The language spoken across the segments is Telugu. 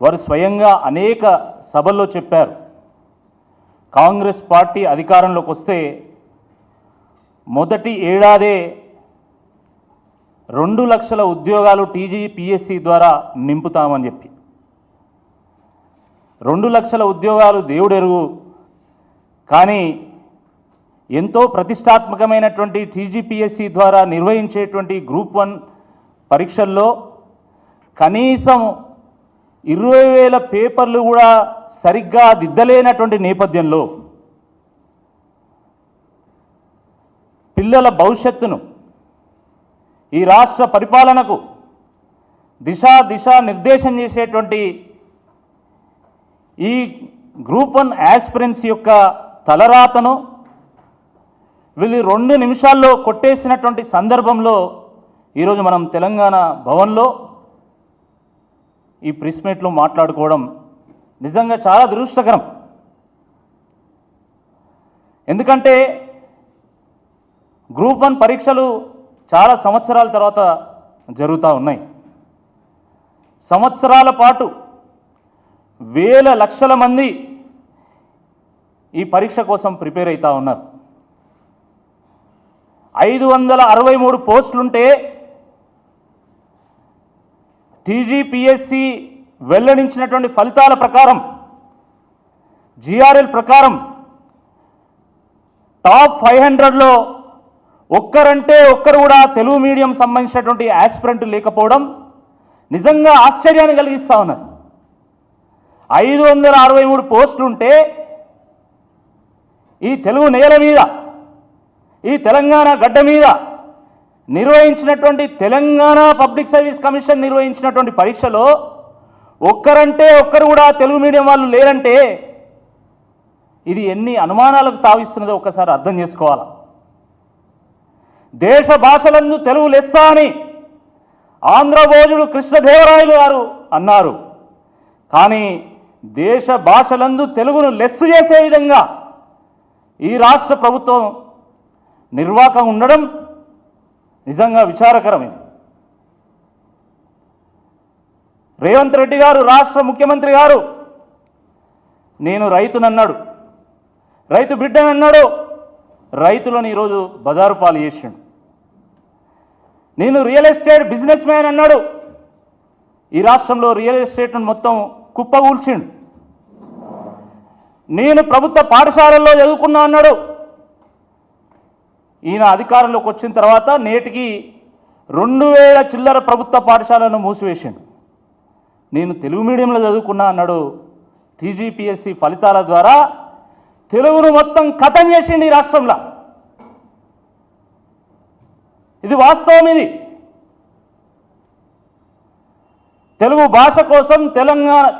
వారు స్వయంగా అనేక సభల్లో చెప్పారు, కాంగ్రెస్ పార్టీ అధికారంలోకి వస్తే మొదటి ఏడాదే 2 లక్షల ఉద్యోగాలు టీజీపీఎస్సీ ద్వారా నింపుతామని చెప్పి. 2 లక్షల ఉద్యోగాలు దేవుడెరుగు. కానీ ఎంతో ప్రతిష్టాత్మకమైనటువంటి టీజీపీఎస్సీ ద్వారా నిర్వహించేటువంటి గ్రూప్ 1 పరీక్షల్లో కనీసం 20,000 పేపర్లు కూడా సరిగ్గా దిద్దలేనటువంటి నేపథ్యంలో పిల్లల భవిష్యత్తును, ఈ రాష్ట్ర పరిపాలనకు దిశా నిర్దేశం చేసేటువంటి ఈ గ్రూప్ 1 యాస్పిరెంట్స్ యొక్క తలరాతను వీళ్ళు 2 నిమిషాల్లో కొట్టేసినటువంటి సందర్భంలో ఈరోజు మనం తెలంగాణ భవన్లో ఈ ప్రెస్ మీట్లో మాట్లాడుకోవడం నిజంగా చాలా దురదృష్టకరం. ఎందుకంటే గ్రూప్ 1 పరీక్షలు చాలా సంవత్సరాల తర్వాత జరుగుతూ ఉన్నాయి. సంవత్సరాల పాటు వేల లక్షల మంది ఈ పరీక్ష కోసం ప్రిపేర్ అవుతూ ఉన్నారు. 563 పోస్టులుంటే టీజీపీఎస్సీ వెల్లడించినటువంటి ఫలితాల ప్రకారం, జిఆర్ఎల్ ప్రకారం టాప్ 500లో ఒక్కరంటే ఒక్కరు కూడా తెలుగు మీడియం సంబంధించినటువంటి యాస్పిరెంట్ లేకపోవడం నిజంగా ఆశ్చర్యాన్ని కలిగిస్తూ ఉన్నది. 563 పోస్టులుంటే ఈ తెలుగు నేల మీద, ఈ తెలంగాణ గడ్డ మీద నిర్వహించినటువంటి తెలంగాణ పబ్లిక్ సర్వీస్ కమిషన్ నిర్వహించినటువంటి పరీక్షలో ఒక్కరంటే ఒక్కరు కూడా తెలుగు మీడియం వాళ్ళు లేరంటే ఇది ఎన్ని అనుమానాలకు తావిస్తున్నదో ఒక్కసారి అర్థం చేసుకోవాలి. దేశ భాషలందు తెలుగు లెస్స అని ఆంధ్రభోజుడు కృష్ణదేవరాయలు గారు అన్నారు. కానీ దేశ భాషలందు తెలుగును లెస్సు చేసే విధంగా ఈ రాష్ట్ర ప్రభుత్వం నిర్వాహకం ఉండడం నిజంగా విచారకరమైంది. రేవంత్ రెడ్డి గారు, రాష్ట్ర ముఖ్యమంత్రి గారు, నేను రైతునన్నాడు, రైతు బిడ్డనన్నాడు, రైతులను ఈరోజు బజారు పాలు చేసిండు. నేను రియల్ ఎస్టేట్ బిజినెస్ మ్యాన్ అన్నాడు, ఈ రాష్ట్రంలో రియల్ ఎస్టేట్ను మొత్తం కుప్పగూల్చిండు. నేను ప్రభుత్వ పాఠశాలల్లో చదువుకున్నా అన్నాడు. ఈయన అధికారంలోకి వచ్చిన తర్వాత నేటికి 2000 చిల్లర ప్రభుత్వ పాఠశాలను మూసివేసిండు. నేను తెలుగు మీడియంలో చదువుకున్నా అన్నాడు. టీజీపీఎస్సీ ఫలితాల ద్వారా తెలుగును మొత్తం ఖతం చేసిండు ఈ రాష్ట్రంలో. ఇది వాస్తవం. ఇది తెలుగు భాష కోసం,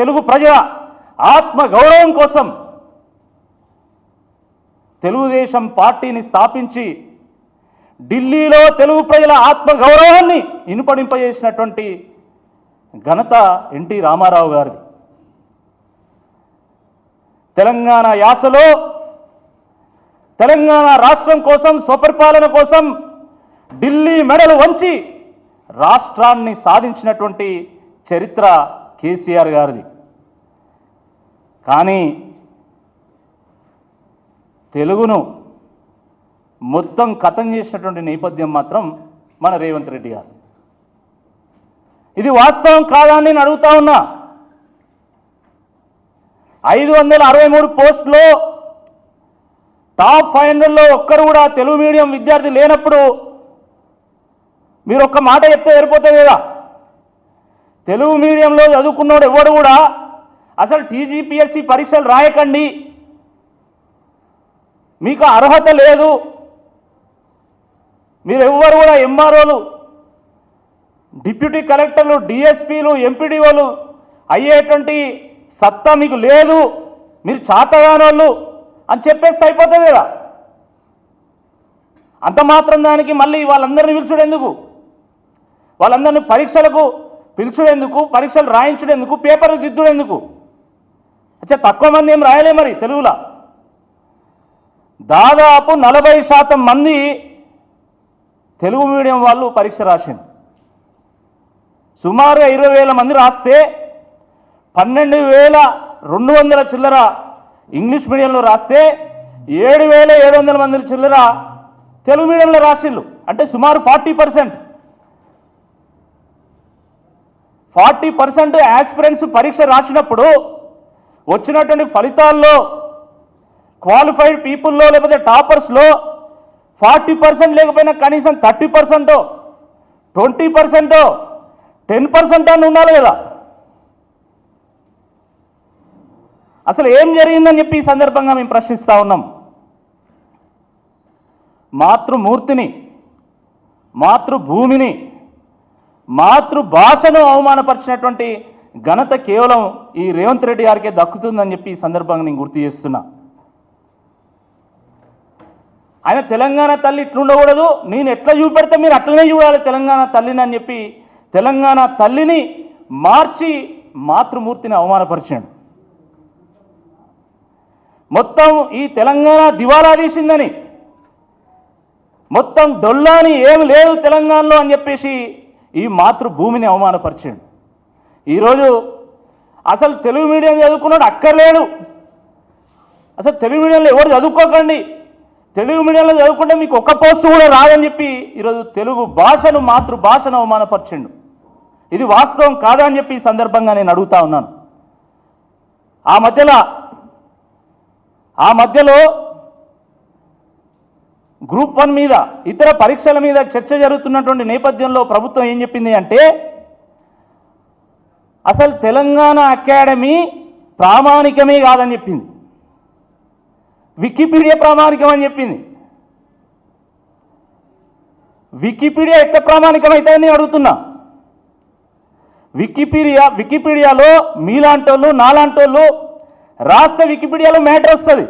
తెలుగు ప్రజల ఆత్మ గౌరవం కోసం తెలుగుదేశం పార్టీని స్థాపించి ఢిల్లీలో తెలుగు ప్రజల ఆత్మ గౌరవాన్ని ఇనుపడింపజేసినటువంటి ఘనత ఎన్టీ రామారావు గారిది. తెలంగాణ యాసలో తెలంగాణ రాష్ట్రం కోసం, స్వపరిపాలన కోసం ఢిల్లీ మెడలు వంచి రాష్ట్రాన్ని సాధించినటువంటి చరిత్ర కేసీఆర్ గారిది. కానీ తెలుగును మొత్తం ఖతం చేసినటువంటి నేపథ్యం మాత్రం మన రేవంత్ రెడ్డి గారు. ఇది వాస్తవం కాదా అని నేను అడుగుతా ఉన్నా. 563 పోస్టులో టాప్ 500లో ఒక్కరు కూడా తెలుగు మీడియం విద్యార్థి లేనప్పుడు మీరు ఒక్క మాట చెప్తే సరిపోతుంది కదా. తెలుగు మీడియంలో చదువుకున్నోడు ఎవడు కూడా అసలు టీజీపీఎస్సీ పరీక్షలు రాయకండి, మీకు అర్హత లేదు, మీరు ఎవ్వరు కూడా ఎంఆర్ఓలు, డిప్యూటీ కలెక్టర్లు, డిఎస్పీలు, ఎంపీడీఓలు అయ్యేటువంటి సత్తా మీకు లేదు, మీరు చాతగానోళ్ళు అని చెప్పేస్తే అయిపోతుంది కదా. అంత మాత్రం దానికి మళ్ళీ వాళ్ళందరినీ పిలుచుడెందుకు, వాళ్ళందరినీ పరీక్షలకు పిలుచుడెందుకు, పరీక్షలు రాయించుడెందుకు, పేపర్లు దిద్దుడెందుకు? అచ్చా తక్కువ మంది ఏం రాయలే మరి తెలుగులో. దాదాపు 40% మంది తెలుగు మీడియం వాళ్ళు పరీక్ష రాసింది. సుమారుగా 20,000 మంది రాస్తే 12,200 చిల్లర ఇంగ్లీష్ మీడియంలో రాస్తే 7,700 మంది చిల్లర తెలుగు మీడియంలో రాసిళ్ళు. అంటే సుమారు 40% యాస్పిరెంట్స్ పరీక్ష రాసినప్పుడు వచ్చినటువంటి ఫలితాల్లో క్వాలిఫైడ్ పీపుల్లో లేకపోతే టాపర్స్లో 40% లేకపోయినా కనీసం 30%, 20%, 10% అని ఉండాలి కదా. అసలు ఏం జరిగిందని చెప్పి ఈ సందర్భంగా మేము ప్రశ్నిస్తూ ఉన్నాం. మాతృమూర్తిని, మాతృభూమిని, మాతృభాషను అవమానపరిచినటువంటి ఘనత కేవలం ఈ రేవంత్ రెడ్డి గారికే దక్కుతుందని చెప్పి ఈ సందర్భంగా నేను గుర్తు చేస్తున్నా. ఆయన తెలంగాణ తల్లి ఇట్లుండకూడదు, నేను ఎట్లా చూపెడితే మీరు అట్లనే చూడాలి తెలంగాణ తల్లిని అని చెప్పి తెలంగాణ తల్లిని మార్చి మాతృమూర్తిని అవమానపరిచాడు. మొత్తం ఈ తెలంగాణ దివాలా తీసిందని, మొత్తం డొల్లాని ఏమి లేదు తెలంగాణలో అని చెప్పేసి ఈ మాతృభూమిని అవమానపరిచాడు. ఈరోజు అసలు తెలుగు మీడియం చదువుకున్నాడు అక్కర్లేడు, అసలు తెలుగు మీడియంలో ఎవరు చదువుకోకండి, తెలుగు మీడియంలో చదువుకుంటే మీకు ఒక్క పోస్టు కూడా రాదని చెప్పి ఈరోజు తెలుగు భాషను, మాతృభాషను అవమానపరిచిండు. ఇది వాస్తవం కాదా అని చెప్పి ఈ సందర్భంగా నేను అడుగుతా ఉన్నాను. ఆ మధ్యలో గ్రూప్ 1 మీద, ఇతర పరీక్షల మీద చర్చ జరుగుతున్నటువంటి నేపథ్యంలో ప్రభుత్వం ఏం చెప్పింది అంటే అసలు తెలంగాణ అకాడమీ ప్రామాణికమే కాదని చెప్పింది, వికీపీడియా ప్రామాణికం అని చెప్పింది. వికీపీడియా ఎట్లా ప్రామాణికం అవుతుందని నేను అడుగుతున్నా. వికీపీడియాలో మీలాంటోళ్ళు నాలాంటోళ్ళు రాస్తే వికీపీడియాలో మ్యాటర్ వస్తుంది.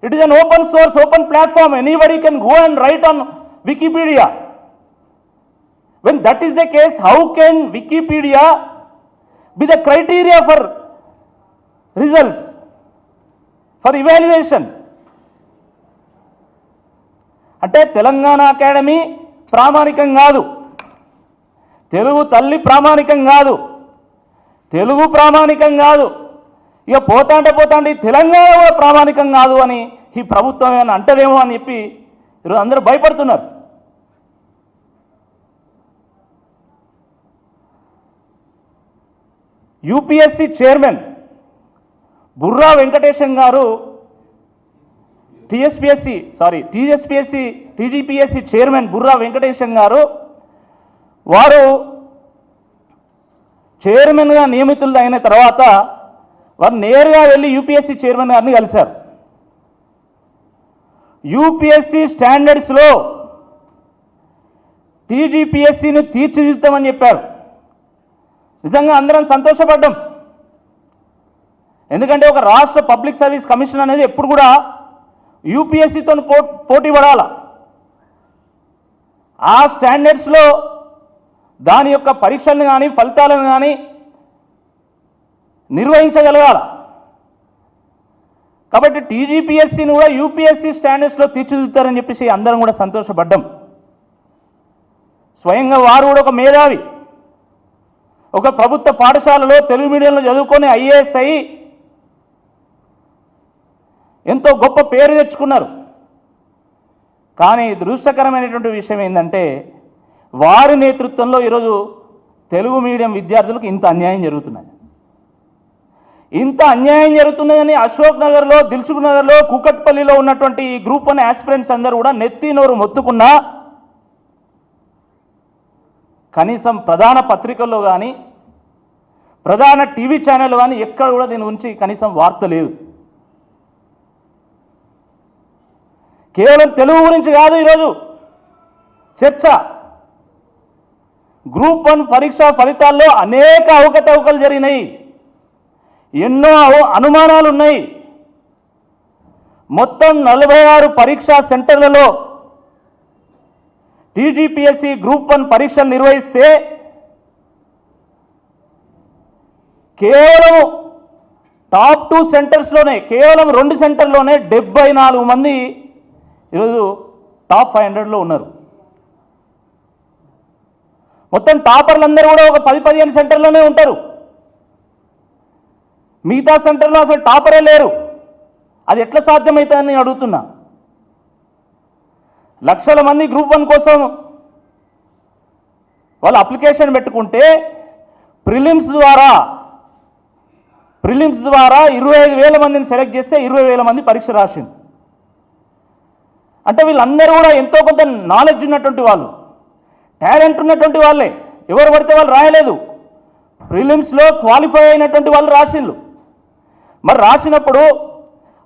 It is an open source, open platform. Anybody can go and right on Wikipedia. When that is the case, how can Wikipedia be the criteria for results, for evaluation? అంటే తెలంగాణ అకాడమీ ప్రామాణికం కాదు, తెలుగు తల్లి ప్రామాణికం కాదు, తెలుగు ప్రామాణికం కాదు, ఇక పోతాంటే తెలంగాణ కూడా ప్రామాణికం కాదు అని ఈ ప్రభుత్వం ఏమైనా అంటదేమో అని చెప్పి ఈరోజు అందరూ భయపడుతున్నారు. యూపీఎస్సీ చైర్మన్ బుర్రా వెంకటేశం గారు టీజీపీఎస్సీ చైర్మన్ బుర్రా వెంకటేశం గారు వారు చైర్మన్గా నియమితులు అయిన తర్వాత వారు నేరుగా వెళ్ళి యూపీఎస్సీ చైర్మన్ గారిని కలిశారు. యూపీఎస్సీ స్టాండర్డ్స్లో టీజీపీఎస్సీని తీర్చిదిద్దామని చెప్పారు. నిజంగా అందరం సంతోషపడ్డాం. ఎందుకంటే ఒక రాష్ట్ర పబ్లిక్ సర్వీస్ కమిషన్ అనేది ఎప్పుడు కూడా యూపీఎస్సీతో పోటీ పడాల. ఆ స్టాండర్డ్స్లో దాని యొక్క పరీక్షలను కానీ ఫలితాలను కానీ నిర్వహించగలగాల. కాబట్టి టీజీపీఎస్సీని కూడా యూపీఎస్సీ స్టాండర్డ్స్లో తీర్చిదిద్దుతారని చెప్పేసి అందరం కూడా సంతోషపడ్డాం. స్వయంగా వారు కూడా ఒక మేధావి, ఒక ప్రభుత్వ పాఠశాలలో తెలుగు మీడియంలో చదువుకొని ఐఏఎస్ అయ్యి ఎంతో గొప్ప పేరు తెచ్చుకున్నారు. కానీ దురదృష్టకరమైనటువంటి విషయం ఏంటంటే వారి నేతృత్వంలో ఈరోజు తెలుగు మీడియం విద్యార్థులకు ఇంత అన్యాయం జరుగుతున్నది. ఇంత అన్యాయం జరుగుతున్నదని అశోక్ నగర్లో, దిల్సుఖ్ నగర్లో, కూకట్పల్లిలో ఉన్నటువంటి ఈ గ్రూప్ 1 ఆస్పిరెంట్స్ అందరూ కూడా నెత్తి నోరు మొత్తుకున్నా కనీసం ప్రధాన పత్రికల్లో కానీ ప్రధాన టీవీ ఛానల్ కానీ ఎక్కడ కూడా దీని గురించి కనీసం వార్త లేదు. కేవలం తెలుగు గురించి కాదు ఈరోజు చర్చ. గ్రూప్ 1 పరీక్ష ఫలితాల్లో అనేక అవకతవకలు జరిగినాయి, ఎన్నో అనుమానాలు ఉన్నాయి. మొత్తం 46 పరీక్షా సెంటర్లలో టీజీపీఎస్సీ గ్రూప్ 1 పరీక్షలు నిర్వహిస్తే కేవలం టాప్ 2 సెంటర్స్లోనే, కేవలం 2 సెంటర్లోనే 74 మంది ఈరోజు టాప్ 500లో ఉన్నారు. మొత్తం టాపర్లందరూ కూడా ఒక 10-15 సెంటర్లోనే ఉంటారు. మిగతా సెంటర్లో అసలు టాపరే లేరు. అది ఎట్లా సాధ్యమవుతుందని నేను అడుగుతున్నా. లక్షల మంది గ్రూప్ 1 కోసం వాళ్ళు అప్లికేషన్ పెట్టుకుంటే ప్రిలిమ్స్ ద్వారా 25,000 మందిని సెలెక్ట్ చేస్తే 20,000 మంది పరీక్ష రాసింది. అంటే వీళ్ళందరూ కూడా ఎంతో కొంత నాలెడ్జ్ ఉన్నటువంటి వాళ్ళు, టాలెంట్ ఉన్నటువంటి వాళ్ళే. ఎవరు పడితే వాళ్ళు రాయలేదు. ప్రిలిమ్స్లో క్వాలిఫై అయినటువంటి వాళ్ళు రాసిండ్రు. మరి రాసినప్పుడు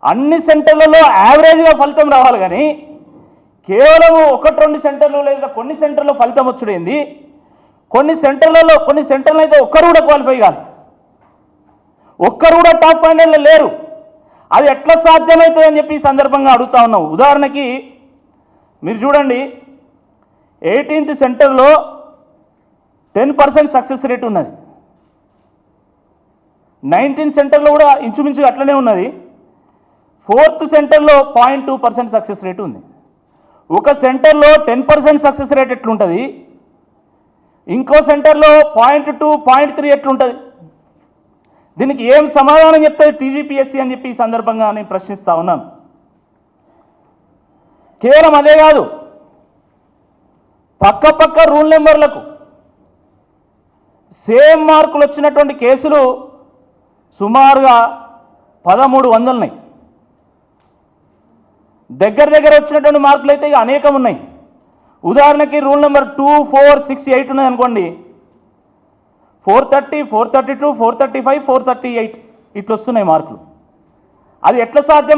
అన్ని సెంటర్లలో యావరేజ్గా ఫలితం రావాలి, కానీ కేవలం 1-2 సెంటర్లు లేదా కొన్ని సెంటర్లో ఫలితం వచ్చుడైంది. కొన్ని సెంటర్లలో అయితే ఒక్కరు కూడా క్వాలిఫై కాదు, ఒక్కరు కూడా టాప్ 500లో లేరు. అది ఎట్లా సాధ్యమవుతుంది అని చెప్పి ఈ సందర్భంగా అడుగుతా ఉన్నాం. ఉదాహరణకి మీరు చూడండి, 18th సెంటర్లో 10% సక్సెస్ రేట్ ఉన్నది. 19th సెంటర్లో కూడా ఇంచుమించుగా అట్లనే ఉన్నది. 4th సెంటర్లో 0.2% సక్సెస్ రేట్ ఉంది. ఒక సెంటర్లో 10% సక్సెస్ రేట్ ఎట్లుంటుంది, ఇంకో సెంటర్లో 0.2, 0.3 ఎట్లుంటుంది? దీనికి ఏం సమాధానం చెప్తుంది టీజీపీఎస్సీ అని చెప్పి ఈ సందర్భంగా నేను ప్రశ్నిస్తూ ఉన్నాను. కేవలం అదే కాదు, పక్క రూల్ నెంబర్లకు సేమ్ మార్కులు వచ్చినటువంటి కేసులు సుమారుగా 1,300 ఉన్నాయి. దగ్గర వచ్చినటువంటి మార్కులు అయితే అనేకం ఉన్నాయి. ఉదాహరణకి రూల్ నెంబర్ 2, 4, 6, 8 ఉన్నాయి అనుకోండి. 430, 432, 435, 438 ఇట్లా వస్తున్నాయి మార్కులు. అది ఎట్లా సాధ్యం?